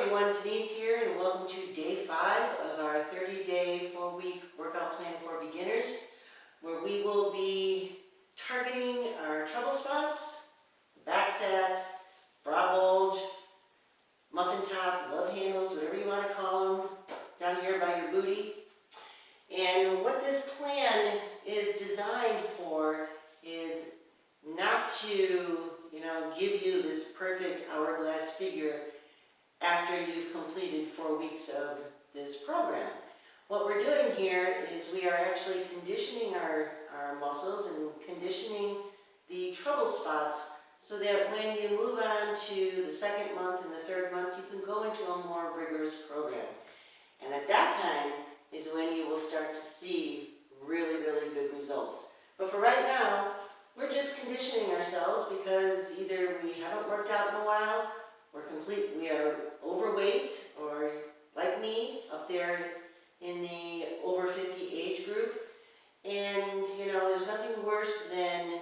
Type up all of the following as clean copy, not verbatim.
everyone, Denise here, and welcome to day 5 of our 30-day 4-week workout plan for beginners, where we will be targeting our trouble spots, back fat, bra bulge, muffin top, love handles, whatever you want to call them, down here by your booty. And what this plan is designed for is not to, give you this perfect hourglass figure after you've completed 4 weeks of this program. What we're doing here is we are actually conditioning our muscles and conditioning the trouble spots so that when you move on to the second month and the third month, you can go into a more rigorous program. And at that time is when you will start to see really, really good results. But for right now, we're just conditioning ourselves because either we haven't worked out in a while, we are overweight, or like me, up there in the over 50 age group. And, there's nothing worse than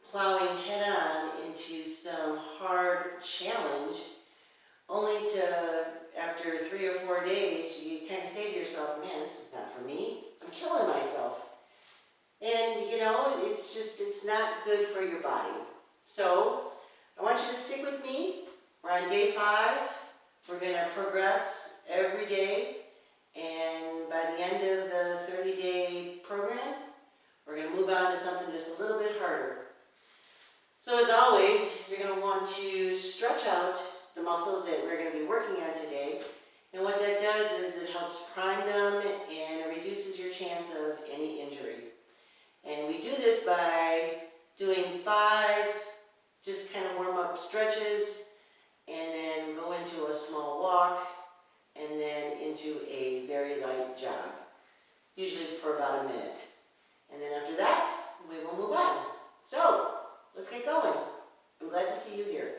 plowing head on into some hard challenge, only to, after 3 or 4 days, you kind of say to yourself, man, this is not for me. I'm killing myself. And, it's not good for your body. So, I want you to stick with me. We're on day 5. We're going to progress every day. And by the end of the 30-day program, we're going to move on to something just a little bit harder. So as always, you're going to want to stretch out the muscles that we're going to be working on today. And what that does is it helps prime them and reduces your chance of any injury. And we do this by doing 5 just kind of warm-up stretches, and then go into a small walk, and then into a very light jog, usually for about a minute. And then after that, we will move on. So, let's get going. I'm glad to see you here.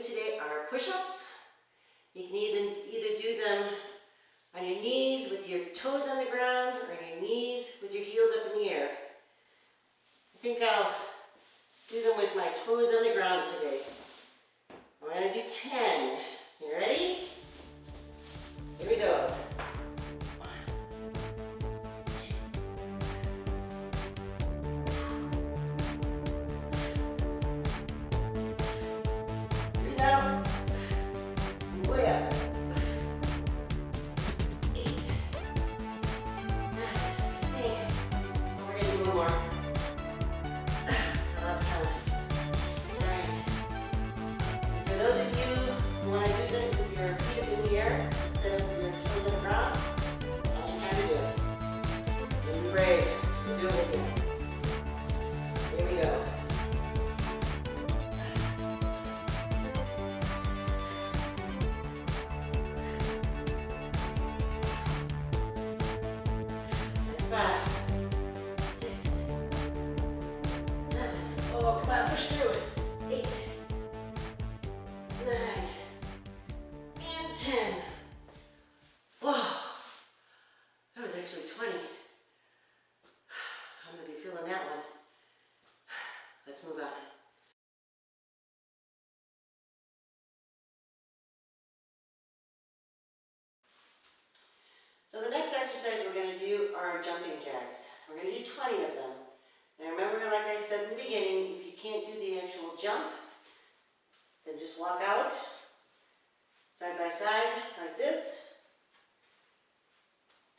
do today are push-ups. You can either do them on your knees with your toes on the ground or on your knees with your heels up in the air. I think I'll do them with my toes on the ground today. We're going to do 10. You ready? Here we go. 1, 2. Breathe out. And way up. 8, 9, 10. We're going to do one more. Last count. Alright. For those of you who want to do this with your feet up in the air instead of your toes on the ground, I'll show you how to do it. Be brave. We'll do it with you. Here we go. That's 5, 6, 7. Oh, come on, push through it. 8, 9, and 10. Whoa, that was actually 20. I'm going to be feeling that one. Let's move on. So the next exercise we're going to do are jumping jacks. We're going to do 20 of them. Now remember, like I said in the beginning, if you can't do the actual jump, then just walk out, side by side, like this.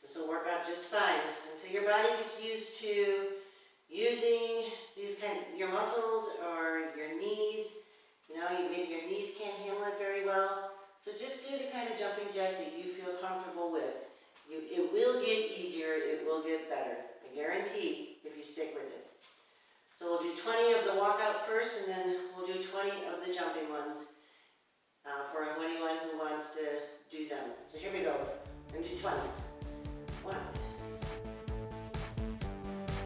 This will work out just fine until your body gets used to using these your muscles or your knees. You know, maybe your knees can't handle it very well. So just do the kind of jumping jack that you feel comfortable with. It will get easier, it will get better. I guarantee if you stick with it. So we'll do 20 of the walkout first, and then we'll do 20 of the jumping ones for anyone who wants to do them. So here we go. We're going to do 20. 1,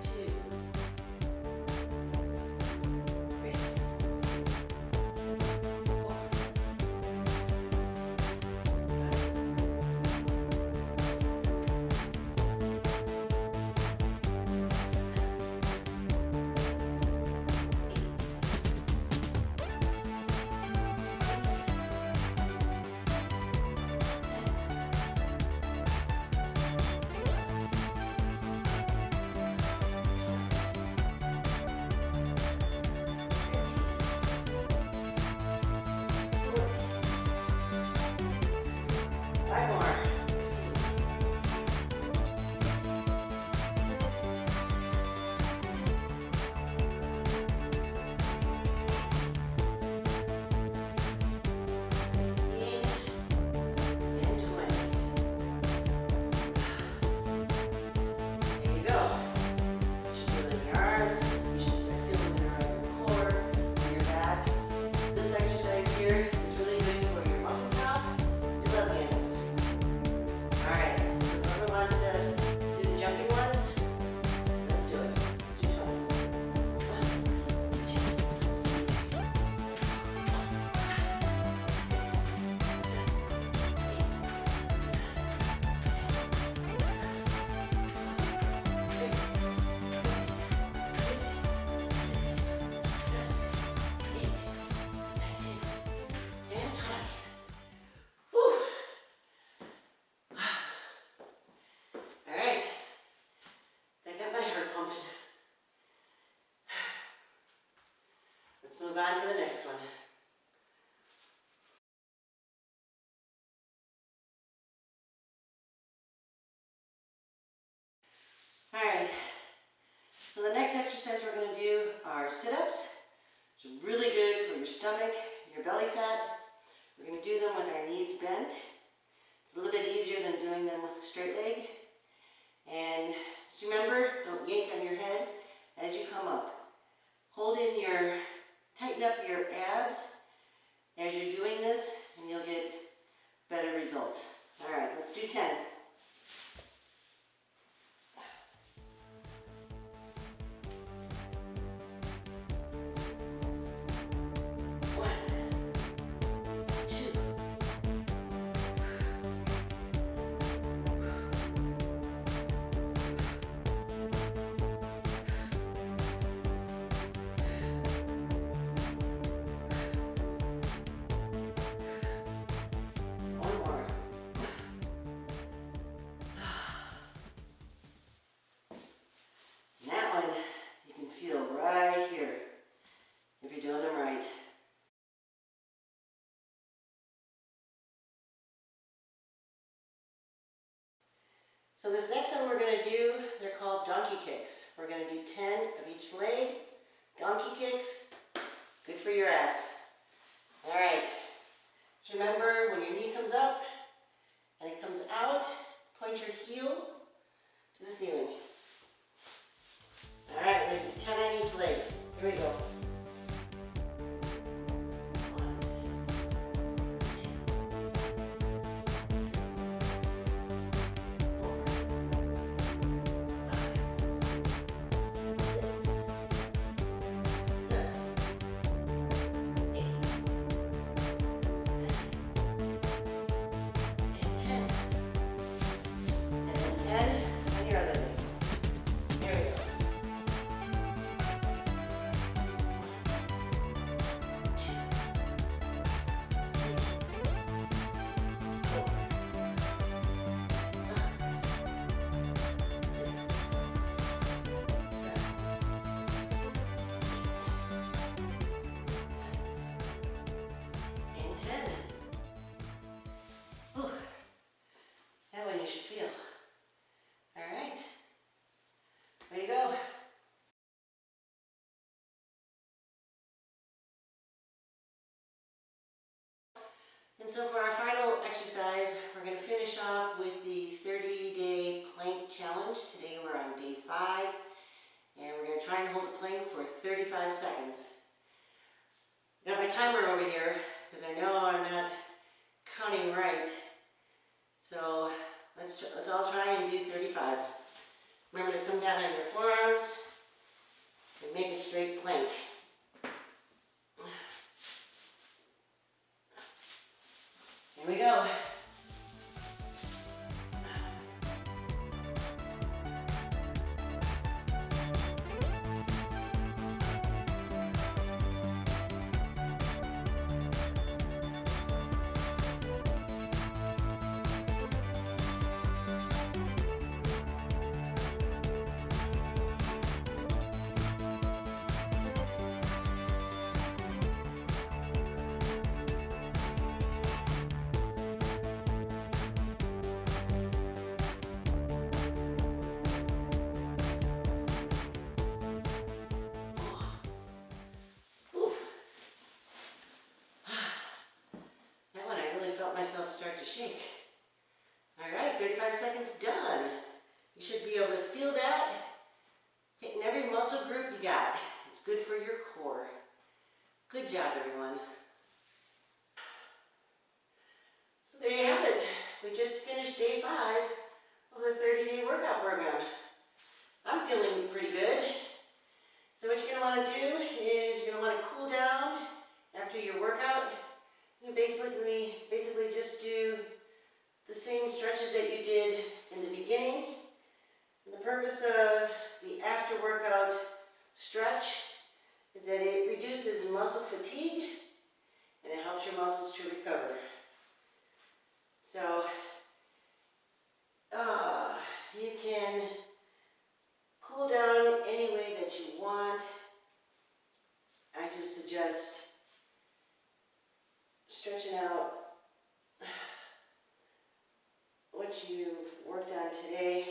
2, 3, 4, 5 more. 'Move on to the next one. All right, so the next exercise we're going to do are sit-ups. It's really good for your stomach, your belly fat. We're going to do them with our knees bent. It's a little bit easier than doing them with straight leg. And just remember, don't yank on your head as you come up. Tighten up your abs as you're doing this, and you'll get better results. All right, let's do 10. 1, So this next one we're going to do, they're called donkey kicks. We're going to do 10 of each leg. Donkey kicks, good for your ass. All right. Just remember, when your knee comes up and it comes out, point your heel to the ceiling. All right, we're going to do 10 on each leg. Here we go. And so for our final exercise, we're going to finish off with the 30-day plank challenge. Today we're on day 5, and we're going to try and hold the plank for 35 seconds. I got my timer over here, because I know I'm not counting right. So let's all try and do 35. Remember to come down on your forearms and make a straight plank. Here we go. Myself start to shake. All right, 35 seconds done. You should be able to feel that hitting every muscle group you got. It's good for your core. Good job, everyone. So there you have it. We just finished day 5 of the 30-day workout program. I'm feeling pretty good. So what you're going to want to do is you're going to want to cool down after your workout. You basically just do the same stretches that you did in the beginning. And the purpose of the after workout stretch is that it reduces muscle fatigue and it helps your muscles to recover. So you can cool down any way that you want. I just suggest stretching out what you've worked on today.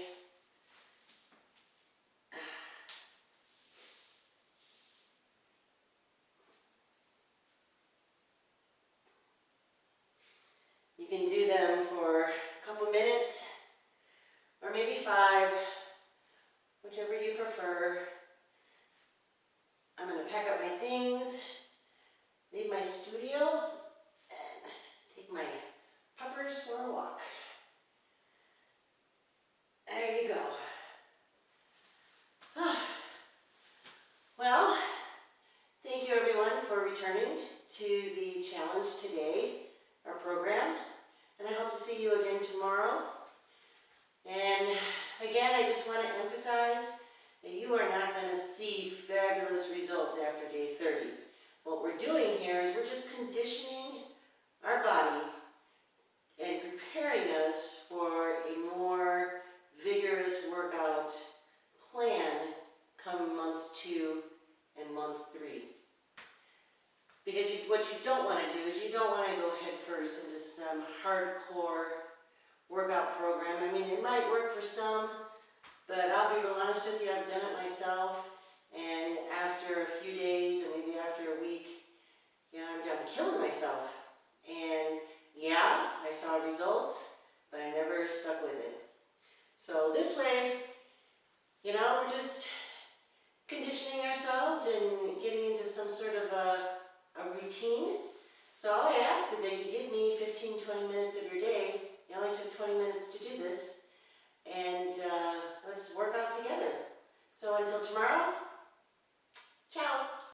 You can do them for a couple minutes or maybe 5, whichever you prefer. I'm going to pack up my things, leave my studio, take my puppers for a walk. There you go. Well, thank you everyone for returning to the challenge today, our program, and I hope to see you again tomorrow. And again, I just want to emphasize that you are not going to see fabulous results after day 30. What we're doing here is we're just conditioning our body and preparing us for a more vigorous workout plan come month 2 and month 3. Because what you don't want to do is you don't want to go head first into some hardcore workout program. I mean, it might work for some, but I'll be real honest with you, I've done it myself, and after a few days, or maybe after a week, you know, I'm killing myself. And yeah, I saw results, but I never stuck with it. So this way, you know, we're just conditioning ourselves and getting into some sort of a routine. So all I ask is that you give me 15-20 minutes of your day. It only took 20 minutes to do this. And let's work out together. So until tomorrow, ciao.